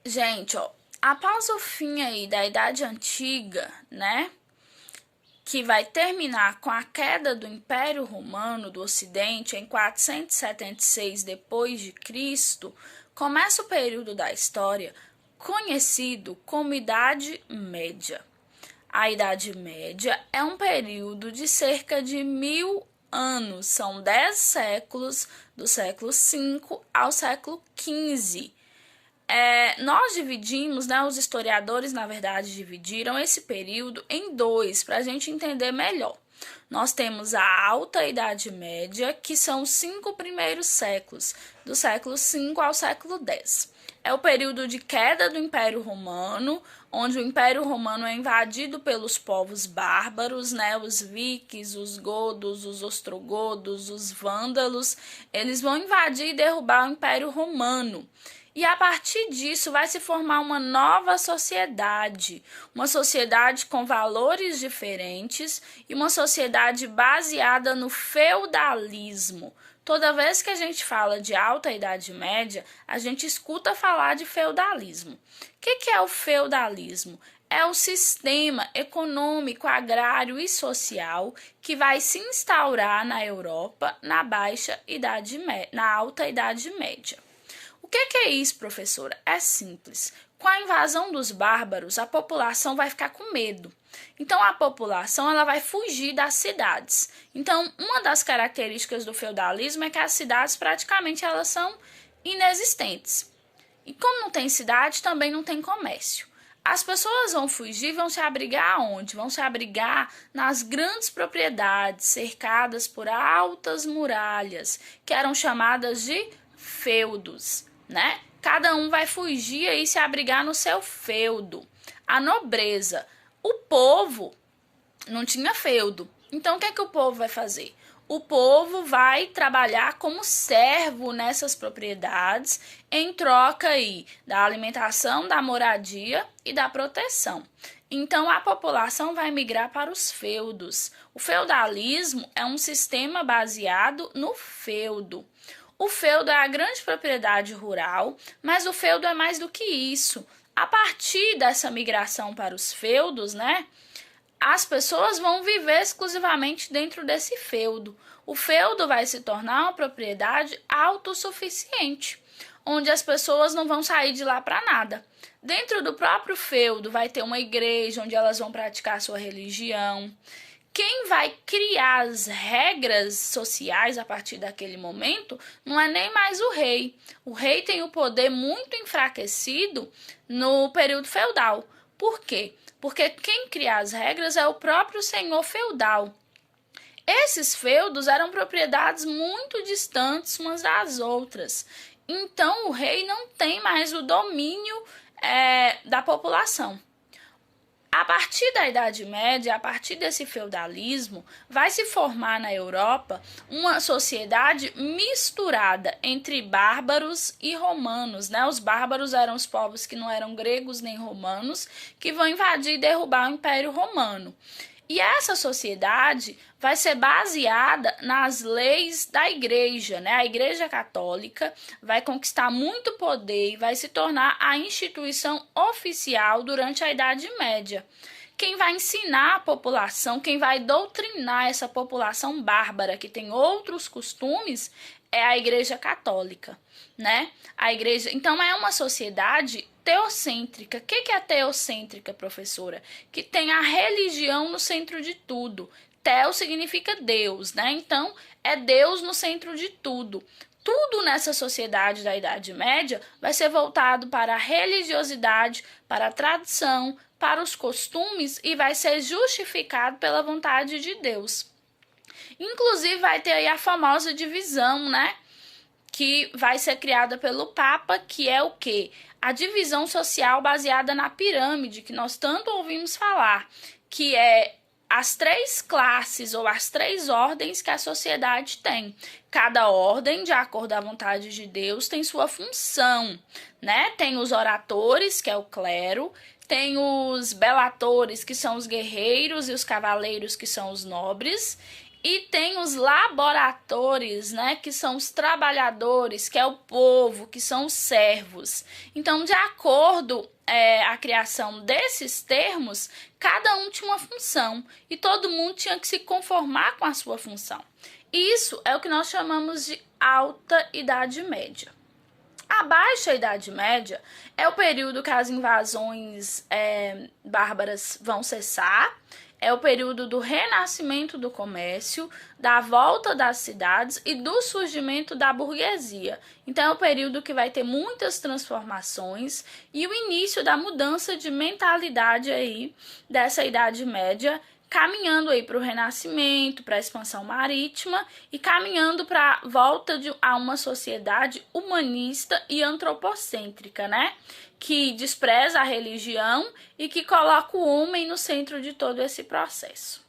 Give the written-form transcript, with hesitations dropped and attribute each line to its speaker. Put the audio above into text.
Speaker 1: Gente, ó, após o fim aí da Idade Antiga, né, que vai terminar com a queda do Império Romano do Ocidente em 476 depois de Cristo, começa o período da história conhecido como Idade Média. A Idade Média é um período de cerca de 1000 anos, são 10 séculos, do século V ao século XV. Nós dividimos, né, os historiadores, na verdade, dividiram esse período em dois, para a gente entender melhor. Nós temos a Alta Idade Média, que são os 5 primeiros séculos, do século V ao século X. É o período de queda do Império Romano, onde o Império Romano é invadido pelos povos bárbaros, né? Os vikings, os godos, os ostrogodos, os vândalos. Eles vão invadir e derrubar o Império Romano. E a partir disso vai se formar uma nova sociedade, uma sociedade com valores diferentes e uma sociedade baseada no feudalismo. Toda vez que a gente fala de Alta Idade Média, a gente escuta falar de feudalismo. O que é o feudalismo? É o sistema econômico, agrário e social que vai se instaurar na Europa na na Alta Idade Média. O que é isso, professora? É simples. Com a invasão dos bárbaros, a população vai ficar com medo. Então, a população ela vai fugir das cidades. Então, uma das características do feudalismo é que as cidades praticamente elas são inexistentes. E como não tem cidade, também não tem comércio. As pessoas vão fugir, vão se abrigar aonde? Vão se abrigar nas grandes propriedades, cercadas por altas muralhas, que eram chamadas de feudos, né? Cada um vai fugir e se abrigar no seu feudo. A nobreza, o povo não tinha feudo. Então, o que é que o povo vai fazer? O povo vai trabalhar como servo nessas propriedades em troca aí da alimentação, da moradia e da proteção. Então, a população vai migrar para os feudos. O feudalismo é um sistema baseado no feudo. O feudo é a grande propriedade rural, mas o feudo é mais do que isso. A partir dessa migração para os feudos, né, as pessoas vão viver exclusivamente dentro desse feudo. O feudo vai se tornar uma propriedade autossuficiente, onde as pessoas não vão sair de lá para nada. Dentro do próprio feudo vai ter uma igreja onde elas vão praticar sua religião. Quem vai criar as regras sociais a partir daquele momento não é nem mais o rei. O rei tem o poder muito enfraquecido no período feudal. Por quê? Porque quem cria as regras é o próprio senhor feudal. Esses feudos eram propriedades muito distantes umas das outras. Então o rei não tem mais o domínio da população. A partir da Idade Média, a partir desse feudalismo, vai se formar na Europa uma sociedade misturada entre bárbaros e romanos, né? Os bárbaros eram os povos que não eram gregos nem romanos, que vão invadir e derrubar o Império Romano. E essa sociedade vai ser baseada nas leis da igreja, né? A Igreja Católica vai conquistar muito poder e vai se tornar a instituição oficial durante a Idade Média. Quem vai ensinar a população, quem vai doutrinar essa população bárbara que tem outros costumes é a Igreja Católica, né? A igreja, então é uma sociedade teocêntrica. O que é teocêntrica, professora? Que tem a religião no centro de tudo. Teo significa Deus, né? Então, é Deus no centro de tudo. Tudo nessa sociedade da Idade Média vai ser voltado para a religiosidade, para a tradição, para os costumes e vai ser justificado pela vontade de Deus. Inclusive, vai ter aí a famosa divisão, né? Que vai ser criada pelo Papa, que é o quê? A divisão social baseada na pirâmide, que nós tanto ouvimos falar, que é as 3 classes ou as 3 ordens que a sociedade tem. Cada ordem, de acordo à vontade de Deus, tem sua função, né? Tem os oratores, que é o clero, tem os belatores, que são os guerreiros, e os cavaleiros, que são os nobres, E tem os laboratores, né, que são os trabalhadores, que é o povo, que são os servos. Então, de acordo a criação desses termos, cada um tinha uma função e todo mundo tinha que se conformar com a sua função. Isso é o que nós chamamos de Alta Idade Média. A Baixa Idade Média é o período que as invasões bárbaras vão cessar, é o período do renascimento do comércio, da volta das cidades e do surgimento da burguesia. Então é o período que vai ter muitas transformações e o início da mudança de mentalidade aí dessa Idade Média, caminhando aí para o renascimento, para a expansão marítima e caminhando para a volta a uma sociedade humanista e antropocêntrica, né? Que despreza a religião e que coloca o homem no centro de todo esse processo.